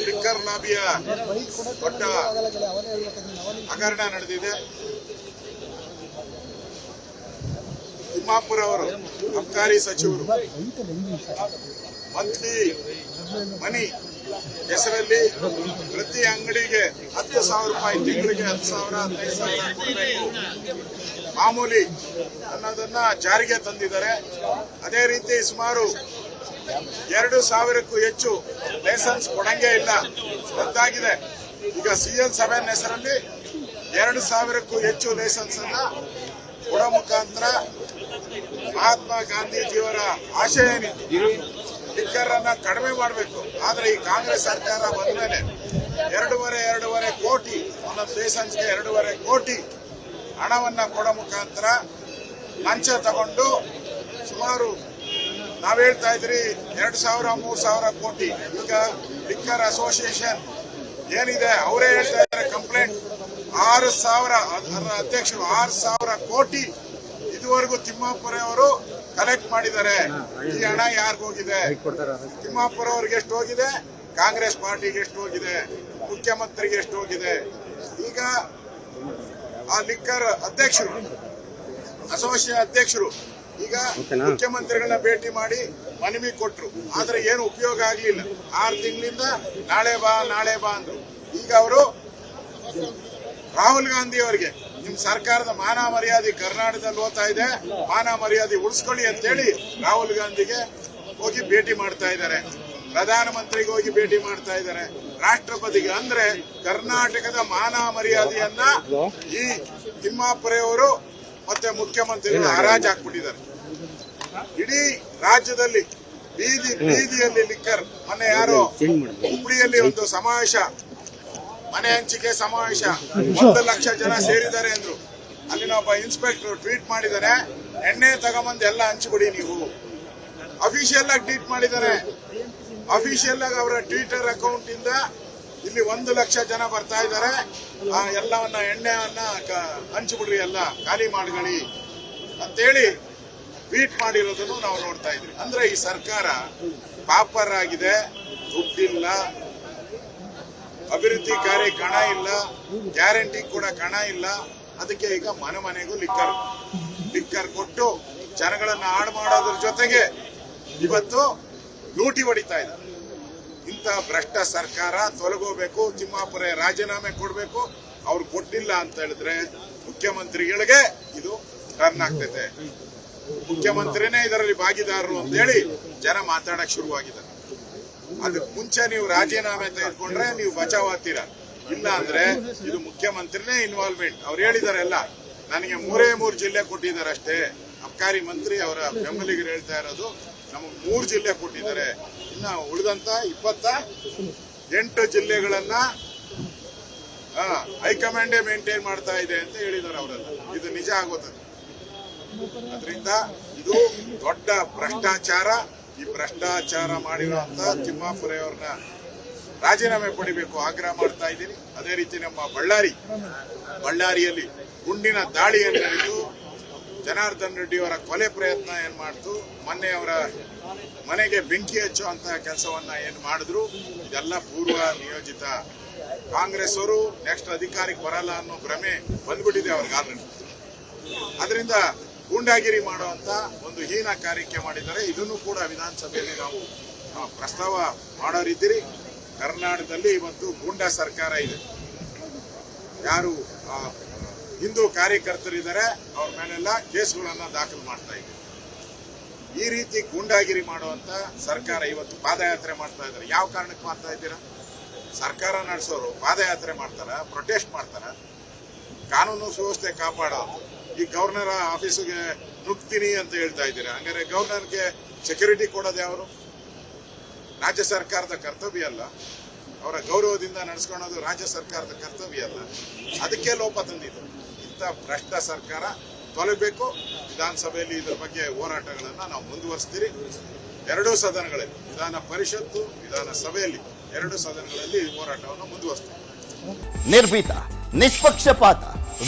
Liquor ಲಾಬಿಯ ದೊಡ್ಡ ಹಗರಣ ನಡೆದಿದೆ. ತಿಮ್ಮಾಪುರ ಅವರು ಅಬಕಾರಿ ಸಚಿವರು ಮಂತ್ಲಿ ಮನಿ ಹೆಸರಲ್ಲಿ ಪ್ರತಿ ಅಂಗಡಿಗೆ 10,000 ರೂಪಾಯಿ, ತಿಂಗಳಿಗೆ 10,000, 15,000 ಕೊಡಬೇಕು ಮಾಮೂಲಿ ಅನ್ನೋದನ್ನ ಜಾರಿಗೆ ತಂದಿದ್ದಾರೆ. ಅದೇ ರೀತಿ ಸುಮಾರು 2,000ಕ್ಕೂ ಹೆಚ್ಚು ಲೈಸೆನ್ಸ್ ಕೊಡಂಗೇ ಇಲ್ಲ, ರದ್ದಾಗಿದೆ. ಈಗ CL7 ಹೆಸರಲ್ಲಿ 2,000ಕ್ಕೂ ಹೆಚ್ಚು ಲೈಸೆನ್ಸ್ ಅನ್ನ ಕೊಡೋ ಮುಖಾಂತರ ಮಹಾತ್ಮ ಗಾಂಧೀಜಿಯವರ ಆಶಯ ಏನಿತ್ತು, ಲಿಕ್ಕರ್ ಅನ್ನ ಕಡಿಮೆ ಮಾಡಬೇಕು. ಆದ್ರೆ ಈ ಕಾಂಗ್ರೆಸ್ ಸರ್ಕಾರ ಬಂದ ಮೇಲೆ 2.5 ಕೋಟಿ ಒಂದೊಂದು ಲೈಸೆನ್ಸ್ಗೆ 2.5 ಕೋಟಿ ಹಣವನ್ನ ಕೊಡೋ ಮುಖಾಂತರ ಲಂಚ ತಗೊಂಡು ಸುಮಾರು ನಾವ್ ಹೇಳ್ತಾ ಇದ್ರಿ 2,000-3,000 ಕೋಟಿ. ಈಗ ಲಿಕ್ಕರ್ ಅಸೋಸಿಯೇಷನ್ ಏನಿದೆ ಅವರೇ ಹೇಳ್ತಾ ಇದ್ದಾರೆ ಕಂಪ್ಲೇಂಟ್ 6,000 ಅಧ್ಯಕ್ಷರು 6,000 ಕೋಟಿ ಇದುವರೆಗೂ ತಿಮ್ಮಾಪುರ ಅವರು ಕಲೆಕ್ಟ್ ಮಾಡಿದ್ದಾರೆ. ಈ ಹಣ ಯಾರಿಗೋಗಿದೆ? ತಿಮ್ಮಾಪುರ ಅವ್ರಿಗೆ ಎಷ್ಟು ಹೋಗಿದೆ, ಕಾಂಗ್ರೆಸ್ ಪಾರ್ಟಿಗೆ ಎಷ್ಟು ಹೋಗಿದೆ, ಮುಖ್ಯಮಂತ್ರಿಗೆ ಎಷ್ಟು ಹೋಗಿದೆ? ಈಗ ಆ ಲಿಕ್ಕರ್ ಅಧ್ಯಕ್ಷರು, ಅಸೋಸಿಯೇಷನ್ ಅಧ್ಯಕ್ಷರು ಈಗ ಮುಖ್ಯಮಂತ್ರಿಗಳನ್ನ ಭೇಟಿ ಮಾಡಿ ಮನವಿ ಕೊಟ್ರು. ಆದ್ರೆ ಏನು ಉಪಯೋಗ ಆಗ್ಲಿಲ್ಲ. 6 ತಿಂಗಳಿಂದ ನಾಳೆ ಬಾ ಅಂದ್ರು. ಈಗ ಅವರು ರಾಹುಲ್ ಗಾಂಧಿ ಅವರಿಗೆ ನಿಮ್ ಸರ್ಕಾರದ ಮಾನ ಮರ್ಯಾದೆ ಕರ್ನಾಟಕದಲ್ಲಿ ಹೋಗ್ತಾ ಇದೆ, ಮಾನ ಮರ್ಯಾದೆ ಉಳಿಸ್ಕೊಳ್ಳಿ ಅಂತೇಳಿ ರಾಹುಲ್ ಗಾಂಧಿಗೆ ಹೋಗಿ ಭೇಟಿ ಮಾಡ್ತಾ ಇದ್ದಾರೆ. ಪ್ರಧಾನಮಂತ್ರಿಗೆ ಹೋಗಿ ಭೇಟಿ ಮಾಡ್ತಾ ಇದ್ದಾರೆ. ರಾಷ್ಟ್ರಪತಿಗೆ ಅಂದ್ರೆ ಕರ್ನಾಟಕದ ಮಾನ ಮರ್ಯಾದೆಯನ್ನ ಈ ತಿಮ್ಮಾಪುರೆಯವರು ಮತ್ತೆ ಮುಖ್ಯಮಂತ್ರಿಗಳು ಹರಾಜು ಹಾಕ್ಬಿಟ್ಟಿದ್ದಾರೆ. ಇಡೀ ರಾಜ್ಯದಲ್ಲಿ ಬೀದಿಯಲ್ಲಿ ಲಿಕ್ಕರ್. ಮೊನ್ನೆ ಯಾರೋ ಹುಬ್ಬಳ್ಳಿಯಲ್ಲಿ ಒಂದು ಸಮಾವೇಶ, ಮನೆ ಹಂಚಿಕೆ ಸಮಾವೇಶ, 1 ಲಕ್ಷ ಜನ ಸೇರಿದ್ದಾರೆ ಅಂದ್ರು. ಅಲ್ಲಿನ ಒಬ್ಬ ಇನ್ಸ್ಪೆಕ್ಟರ್ ಟ್ವೀಟ್ ಮಾಡಿದ್ದಾರೆ, ಎಣ್ಣೆ ತಗೊಂಬಂದು ಎಲ್ಲ ಹಂಚಿಬಿಡಿ ನೀವು. ಅಫಿಷಿಯಲ್ ಆಗಿ ಟ್ವೀಟ್ ಮಾಡಿದ್ದಾರೆ. ಅಫಿಷಿಯಲ್ ಆಗಿ ಅವರ ಟ್ವಿಟರ್ ಅಕೌಂಟ್ ಇಂದ ಇಲ್ಲಿ 1 ಲಕ್ಷ ಜನ ಬರ್ತಾ ಇದ್ದಾರೆ, ಎಲ್ಲವನ್ನ ಎಣ್ಣೆಯನ್ನ ಹಂಚಿಬಿಡ್ರಿ, ಎಲ್ಲ ಖಾಲಿ ಮಾಡ್ಕೊಳ್ಳಿ ಅಂತೇಳಿ ಟ್ವೀಟ್ ಮಾಡಿರೋದನ್ನು ನಾವು ನೋಡ್ತಾ ಇದ್ವಿ. ಅಂದ್ರೆ ಈ ಸರ್ಕಾರ ಪಾಪರ್ ಆಗಿದೆ, ದುಡ್ಡಿಲ್ಲ, ಅಭಿವೃದ್ಧಿ ಕಾರ್ಯ ಕಣ ಇಲ್ಲ, ಗ್ಯಾರಂಟಿ ಕೂಡ ಕಣ ಇಲ್ಲ. ಅದಕ್ಕೆ ಈಗ ಮನೆಗೂ ಲಿಕ್ಕರ್ ಕೊಟ್ಟು ಜನಗಳನ್ನ ಹಾಳು ಮಾಡೋದ್ರ ಜೊತೆಗೆ ಇವತ್ತು ಲೂಟಿ ಹೊಡಿತಾ ಇದೆ. ಇಂಥ ಭ್ರಷ್ಟ ಸರ್ಕಾರ ತೊಲಗೋಬೇಕು. ತಿಮ್ಮಾಪುರ ರಾಜೀನಾಮೆ ಕೊಡಬೇಕು. ಅವ್ರು ಕೊಟ್ಟಿಲ್ಲ ಅಂತ ಹೇಳಿದ್ರೆ ಮುಖ್ಯಮಂತ್ರಿಗಳಿಗೆ ಇದು ಟರ್ನ್ ಆಗ್ತೈತೆ. ಮುಖ್ಯಮಂತ್ರಿನೇ ಇದರಲ್ಲಿ ಭಾಗಿದಾರರು ಅಂತ ಹೇಳಿ ಜನ ಮಾತಾಡಕ್ ಶುರುವಾಗಿದ್ದಾರೆ. ಅದಕ್ಕೆ ಮುಂಚೆ ನೀವು ರಾಜೀನಾಮೆ ತೆಗೆದುಕೊಂಡ್ರೆ ನೀವು ಬಚಾವ್ ಆಗ್ತೀರಾ. ಇಲ್ಲ ಅಂದ್ರೆ ಇದು ಮುಖ್ಯಮಂತ್ರಿನೇ ಇನ್ವಾಲ್ವ್ಮೆಂಟ್. ಅವ್ರು ಹೇಳಿದಾರೆ ಎಲ್ಲ, ನನಗೆ 3 ಜಿಲ್ಲೆ ಕೊಟ್ಟಿದ್ದಾರೆ ಅಷ್ಟೇ. ಅಬಕಾರಿ ಮಂತ್ರಿ ಅವರ ಬೆಂಬಲಿಗರು ಹೇಳ್ತಾ ಇರೋದು ನಮಗೆ 3 ಜಿಲ್ಲೆ ಕೊಟ್ಟಿದ್ದಾರೆ, ಇನ್ನ ಉಳಿದಂತ 28 ಜಿಲ್ಲೆಗಳನ್ನ ಹೈಕಮಾಂಡೇ ಮೇಂಟೈನ್ ಮಾಡ್ತಾ ಇದೆ ಅಂತ ಹೇಳಿದ್ದಾರೆ ಅವರೆಲ್ಲ. ಇದು ನಿಜ ಆಗೋತದೆ. ಅದರಿಂದ ಇದು ದೊಡ್ಡ ಭ್ರಷ್ಟಾಚಾರ. ಈ ಭ್ರಷ್ಟಾಚಾರ ಮಾಡಿರುವಂತ ತಿಮ್ಮಾಪುರೆಯವ್ರನ್ನ ರಾಜೀನಾಮೆ ಪಡಿಬೇಕು ಆಗ್ರಹ ಮಾಡ್ತಾ ಇದ್ದೀನಿ. ಅದೇ ರೀತಿ ನಮ್ಮ ಬಳ್ಳಾರಿಯಲ್ಲಿ ಗುಂಡಿನ ದಾಳಿಯನ್ನು ನಡೆದು ಜನಾರ್ದನ್ ರೆಡ್ಡಿ ಅವರ ಕೊಲೆ ಪ್ರಯತ್ನ ಏನ್ ಮಾಡ್ತು, ಮೊನ್ನೆ ಅವರ ಮನೆಗೆ ಬೆಂಕಿ ಹಚ್ಚುವಂತಹ ಕೆಲಸವನ್ನ ಏನ್ ಮಾಡಿದ್ರು, ಇದೆಲ್ಲ ಪೂರ್ವ ನಿಯೋಜಿತ. ಕಾಂಗ್ರೆಸ್ ಅವರು ನೆಕ್ಸ್ಟ್ ಅಧಿಕಾರಕ್ಕೆ ಬರಲ್ಲ ಅನ್ನೋ ಭ್ರಮೆ ಬಂದ್ಬಿಟ್ಟಿದೆ ಅವ್ರಿಗೆ ಆಲ್ರೆಡಿ. ಅದರಿಂದ ಗೂಂಡಾಗಿರಿ ಮಾಡುವಂತ ಒಂದು ಹೀನ ಕಾರ್ಯಕ್ಕೆ ಮಾಡಿದ್ದಾರೆ. ಇದನ್ನು ಕೂಡ ವಿಧಾನಸಭೆಯಲ್ಲಿ ನಾವು ಪ್ರಸ್ತಾವ ಮಾಡೋರಿದ್ದೀರಿ. ಕರ್ನಾಟಕದಲ್ಲಿ ಇವತ್ತು ಗೂಂಡಾ ಸರ್ಕಾರ ಇದೆ. ಯಾರು ಹಿಂದೂ ಕಾರ್ಯಕರ್ತರಿದ್ದಾರೆ ಅವ್ರ ಮೇಲೆಲ್ಲ ಕೇಸ್ಗಳನ್ನ ದಾಖಲು ಮಾಡ್ತಾ ಇದೆ. ಈ ರೀತಿ ಗೂಂಡಾಗಿರಿ ಮಾಡುವಂತ ಸರ್ಕಾರ ಇವತ್ತು ಪಾದಯಾತ್ರೆ ಮಾಡ್ತಾ ಇದ್ದಾರೆ. ಯಾವ ಕಾರಣಕ್ಕೆ ಮಾಡ್ತಾ ಇದ್ದೀರಾ? ಸರ್ಕಾರ ನಡೆಸೋರು ಪಾದಯಾತ್ರೆ ಮಾಡ್ತಾರ, ಪ್ರೊಟೆಸ್ಟ್ ಮಾಡ್ತಾರ, ಕಾನೂನು ಸುವ್ಯವಸ್ಥೆ ಕಾಪಾಡೋದು. ಈ ಗವರ್ನರ್ ಆಫೀಸಿಗೆ ನುಗ್ತೀನಿ ಅಂತ ಹೇಳ್ತಾ ಇದ್ದೀರಾ. ಹಂಗಾರೆ ಗವರ್ನರ್ಗೆ ಸೆಕ್ಯೂರಿಟಿ ಕೊಡೋದು ಯಾರು? ರಾಜ್ಯ ಸರ್ಕಾರದ ಕರ್ತವ್ಯ ಅಲ್ಲ. ಅವರ ಗೌರವದಿಂದ ನಡೆಸ್ಕೊಳ್ಳೋದು ರಾಜ್ಯ ಸರ್ಕಾರದ ಕರ್ತವ್ಯ ಅಲ್ಲ. ಅದಕ್ಕೆ ಲೋಪ ತಂದಿದೆ. ಇಂಥ ಭ್ರಷ್ಟ ಸರ್ಕಾರ ತೊಲಗಬೇಕು. ವಿಧಾನಸಭೆಯಲ್ಲಿ ಇದರ ಬಗ್ಗೆ ಹೋರಾಟಗಳನ್ನ ನಾವು ಮುಂದುವರಿಸ್ತೀರಿ. 2 ಸದನಗಳಲ್ಲಿ, ವಿಧಾನ ಪರಿಷತ್ತು, ವಿಧಾನಸಭೆಯಲ್ಲಿ 2 ಸದನಗಳಲ್ಲಿ ಹೋರಾಟವನ್ನು ಮುಂದುವರಿಸ್ತೀವಿ. ನಿರ್ಭೀತ, ನಿಷ್ಪಕ್ಷಪಾತ,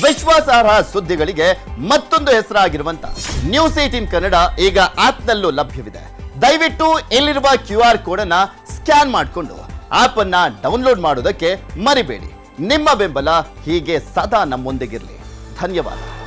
ವಿಶ್ವಾಸಾರ್ಹ ಸುದ್ದಿಗಳಿಗೆ ಮತ್ತೊಂದು ಹೆಸರಾಗಿರುವಂತ ನ್ಯೂಸ್ 18 ಕನ್ನಡ ಈಗ ಆಪ್ನಲ್ಲೂ ಲಭ್ಯವಿದೆ. ದಯವಿಟ್ಟು ಇಲ್ಲಿರುವ QR ಕೋಡ್ ಅನ್ನ ಸ್ಕ್ಯಾನ್ ಮಾಡಿಕೊಂಡು ಆಪ್ ಅನ್ನ ಡೌನ್ಲೋಡ್ ಮಾಡೋದಕ್ಕೆ ಮರಿಬೇಡಿ. ನಿಮ್ಮ ಬೆಂಬಲ ಹೀಗೆ ಸದಾ ನಮ್ಮೊಂದಿಗಿರಲಿ. ಧನ್ಯವಾದ.